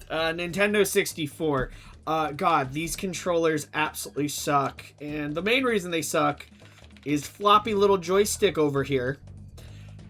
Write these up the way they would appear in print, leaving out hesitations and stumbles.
Nintendo 64. God, these controllers absolutely suck. And the main reason they suck is floppy little joystick over here.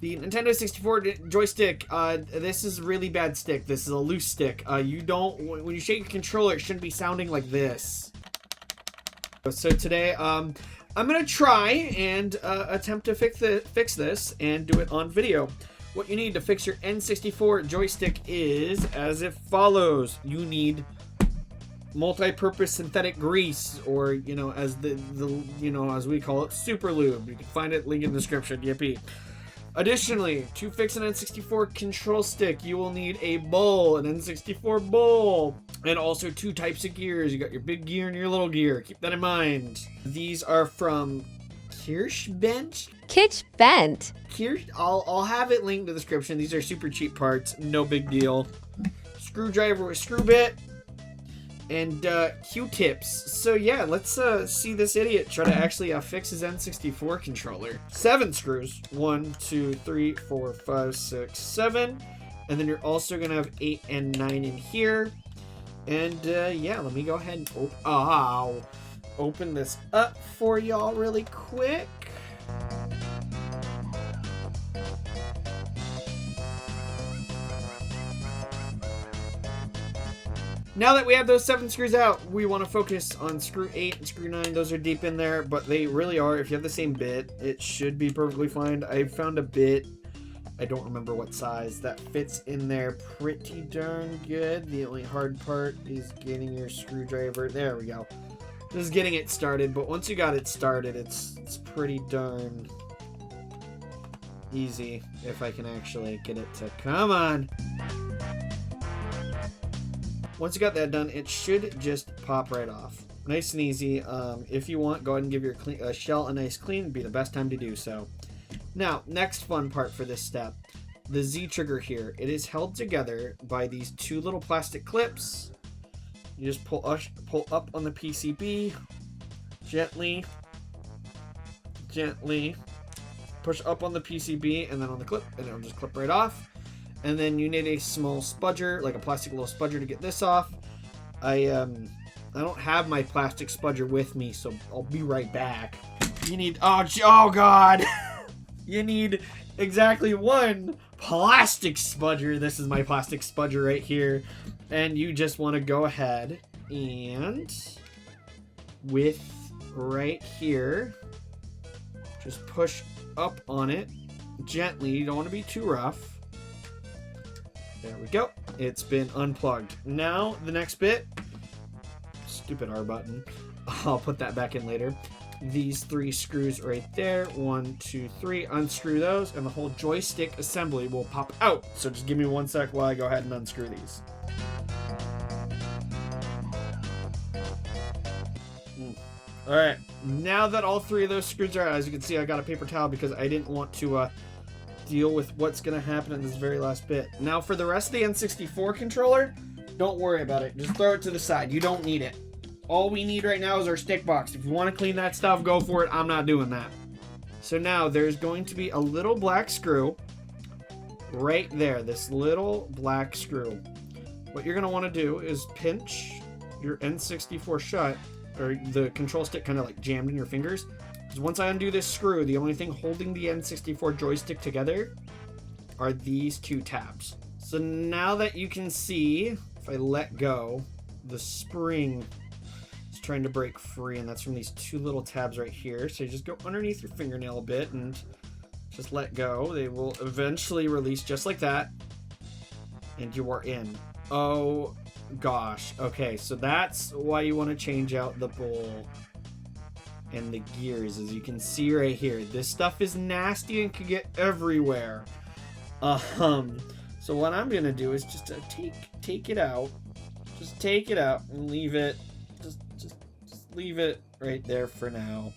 The Nintendo 64 joystick, this is a really bad stick. This is a loose stick. You don't, when you shake your controller, it shouldn't be sounding like this. So today, I'm gonna try and attempt to fix this and do it on video. What you need to fix your N64 joystick is as it follows. You need multi-purpose synthetic grease, or as as we call it, super lube. You can find it, link in the description. Yippee. Additionally, to fix an N64 control stick, you will need a bowl, an N64 bowl, and also 2 types of gears. You got your big gear and your little gear. Keep that in mind. These are from Kirschbent. I'll have it linked in the description. These are super cheap parts, no big deal. Screwdriver with screw bit, and Q-tips. So yeah, let's see this idiot try to actually fix his N64 controller. 7 screws. 1, 2, 3, 4, 5, 6, 7. And then you're also gonna have 8 and 9 in here. And yeah, let me go ahead and open this up for y'all really quick. Now that we have those 7 screws out, we want to focus on screw 8 and screw 9. Those are deep in there, but they really are. If you have the same bit, it should be perfectly fine. I found a bit, I don't remember what size, that fits in there pretty darn good. The only hard part is getting your screwdriver. There we go. Just getting it started, but once you got it started, it's pretty darn easy, if I can actually get it to come on. Once you got that done, it should just pop right off. Nice and easy. If you want, go ahead and give your shell a nice clean. It'd be the best time to do so. Now, next fun part for this step. The Z trigger here. It is held together by these 2 little plastic clips. You just pull up on the PCB. Gently. Push up on the PCB and then on the clip. And it'll just clip right off. And then you need a small spudger, like a plastic little spudger, to get this off. I don't have my plastic spudger with me, so I'll be right back. You need, oh god! You need exactly 1 plastic spudger. This is my plastic spudger right here. And you just want to go ahead and, with right here, just push up on it gently. You don't want to be too rough. There we go. It's been unplugged. Now, the next bit. Stupid R button. I'll put that back in later. These 3 screws right there. 1, 2, 3. Unscrew those, and the whole joystick assembly will pop out. So just give me 1 sec while I go ahead and unscrew these. Alright. Now that all 3 of those screws are out, as you can see, I got a paper towel because I didn't want to deal with what's going to happen in this very last bit. Now for the rest of the N64 controller, don't worry about it. Just throw it to the side. You don't need it. All we need right now is our stick box. If you want to clean that stuff, go for it. I'm not doing that. So now there's going to be a little black screw right there. This little black screw. What you're going to want to do is pinch your N64 shut, or the control stick kind of like jammed in your fingers. Because once I undo this screw, the only thing holding the N64 joystick together are these 2 tabs. So now that you can see, if I let go, the spring is trying to break free, and that's from these 2 little tabs right here. So you just go underneath your fingernail a bit and just let go. They will eventually release just like that, and you are in. Oh gosh. Okay, so that's why you want to change out the bowl and the gears. As you can see right here, this stuff is nasty and can get everywhere. So what I'm gonna do is just take it out. Just take it out and leave it. Just leave it right there for now.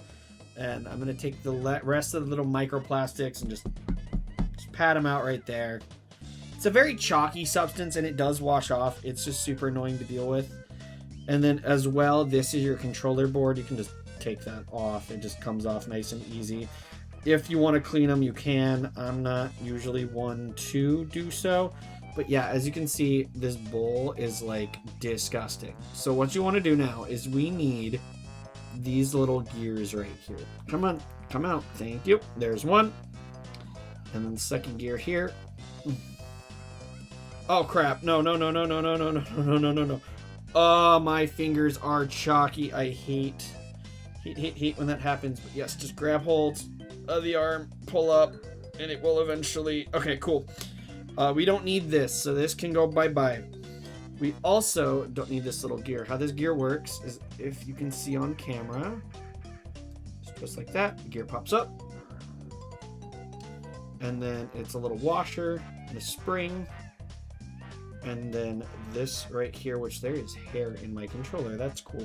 And I'm gonna take the rest of the little microplastics and just pat them out right there. It's a very chalky substance and it does wash off. It's just super annoying to deal with. And then as well, this is your controller board. You can just take that off. It just comes off nice and easy. If you want to clean them, you can. I'm not usually one to do so. But yeah, as you can see, this bowl is like disgusting. So what you want to do now is we need these little gears right here. Come on, come out. Thank you. There's one. And then the second gear here. Oh crap. No, no, no, no, no, no, no, no, no, no, no, no. Oh, my fingers are chalky. I hate when that happens. But yes, just grab hold of the arm, pull up, and it will eventually... Okay, cool. We don't need this, so this can go bye-bye. We also don't need this little gear. How this gear works is, if you can see on camera, just like that, the gear pops up. And then it's a little washer and a spring. And then this right here, which there is hair in my controller. That's cool.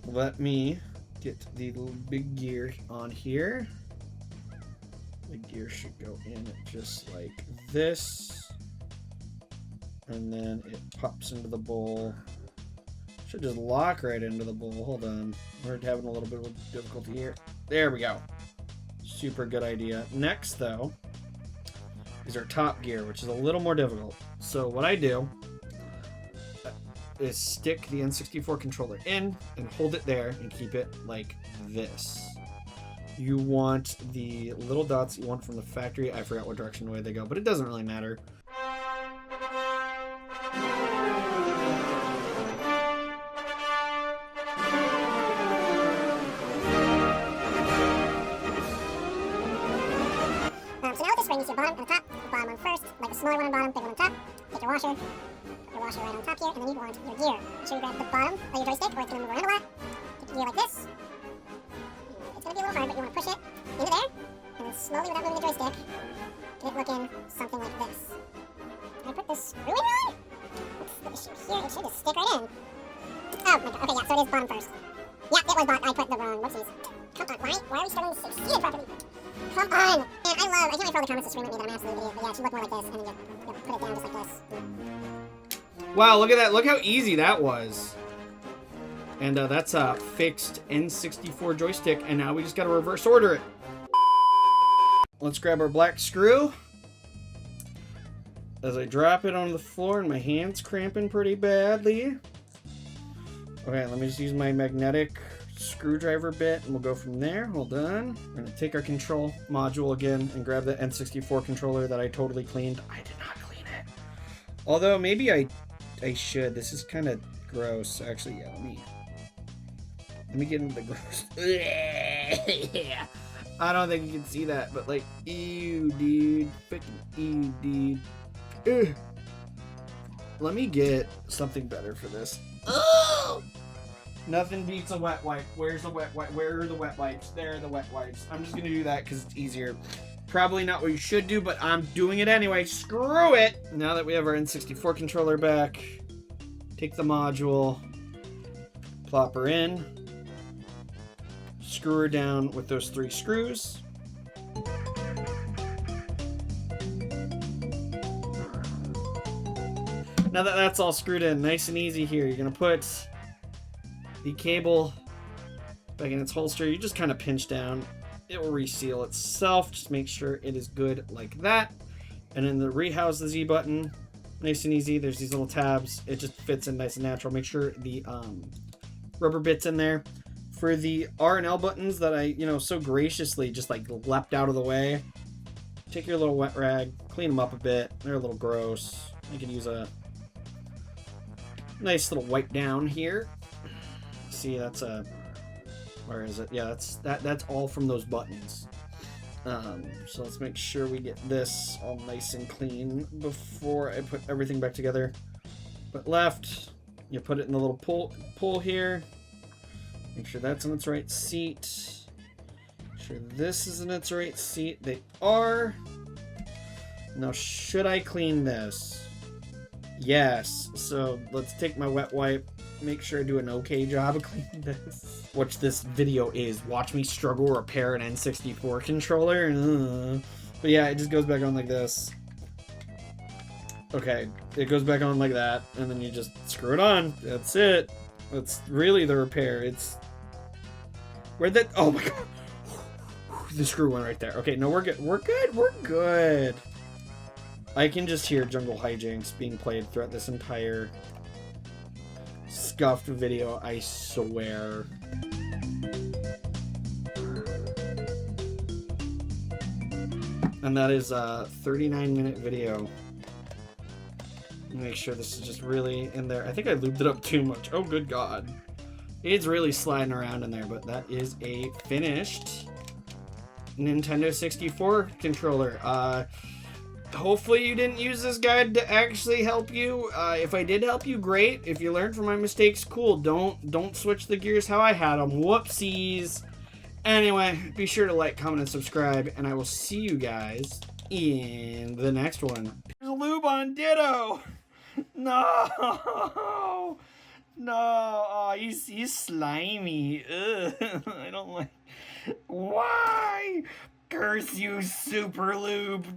Let me get the little big gear on here. The gear should go in just like this. And then it pops into the bowl. Should just lock right into the bowl. Hold on. We're having a little bit of difficulty here. There we go. Super good idea. Next, though, is our top gear, which is a little more difficult. So what I do is stick the N64 controller in and hold it there and keep it like this. You want the little dots you want from the factory. I forgot what direction way they go, but it doesn't really matter. So now with the spring, you see a bottom and a top. The bottom one first, like the smaller one on bottom, big one on top. Take your washer. Your washer right on top here, and then you want your gear. Make sure you grab the bottom of your joystick, or it's going to move around a lot. Take your gear like this. It's going to be a little hard, but you want to push it into there, and then slowly, without moving the joystick, get it looking something like this. Can I put this screw in wrong? What's the issue here? It should just stick right in. Oh my god, okay, yeah, so it is bottom first. Yeah, it was bottom. I put the wrong, whoopsies. Come on, why are we struggling to succeed properly? Come on! Man, I can't wait for all the comments to scream at me that I'm an absolute idiot, but yeah, it should look more like this, and then you put it down just like this. Wow, look at that. Look how easy that was. And that's a fixed N64 joystick, and now we just gotta reverse order it. Let's grab our black screw. As I drop it on the floor, and my hand's cramping pretty badly. Okay, let me just use my magnetic screwdriver bit, and we'll go from there. Hold on. We're gonna take our control module again and grab the N64 controller that I totally cleaned. I did not clean it. Although, maybe I should. This is kind of gross. Actually, yeah, let me get into the gross. I don't think you can see that, but like, ew, dude. Freaking ew, dude. Ugh. Let me get something better for this. Oh! Nothing beats a wet wipe. Where's the wet wipe? Where are the wet wipes? There are the wet wipes. I'm just gonna do that because it's easier. Probably not what you should do, but I'm doing it anyway. Screw it! Now that we have our N64 controller back, take the module, plop her in, screw her down with those 3 screws. Now that that's all screwed in, nice and easy here, you're gonna put the cable back in its holster. You just kind of pinch down. It will reseal itself. Just make sure it is good like that. And then the rehouse the Z button. Nice and easy. There's these little tabs. It just fits in nice and natural. Make sure the rubber bit's in there. For the R and L buttons that I, you know, so graciously just like leapt out of the way, take your little wet rag, clean them up a bit. They're a little gross. You can use a nice little wipe down here. See, that's a, where is it? Yeah, that's all from those buttons. So let's make sure we get this all nice and clean before I put everything back together. But left, you put it in the little pull here. Make sure that's in its right seat. Make sure this is in its right seat. They are. Now, should I clean this? Yes. So let's take my wet wipe. Make sure I do an okay job of cleaning this. Which this video is. Watch me struggle repair an N64 controller. But yeah, it just goes back on like this. Okay, it goes back on like that, and then you just screw it on. That's it. That's really the repair. It's... Where'd that... Oh my god. The screw went right there. Okay, no, we're good. We're good. We're good. I can just hear Jungle Hijinks being played throughout this entire scuffed video, I swear. And that is a 39-minute video. Make sure this is just really in there. I think I lubed it up too much. Oh, good god. It's really sliding around in there, but that is a finished Nintendo 64 controller. Hopefully you didn't use this guide to actually help you. If I did help you, great. If you learned from my mistakes, cool. Don't switch the gears how I had them. Whoopsies. Anyway, be sure to like, comment, and subscribe, and I will see you guys in the next one. There's lube on Ditto. No. No. Oh, he's slimy. Ugh. I don't like... Why? Curse you, Super Lube.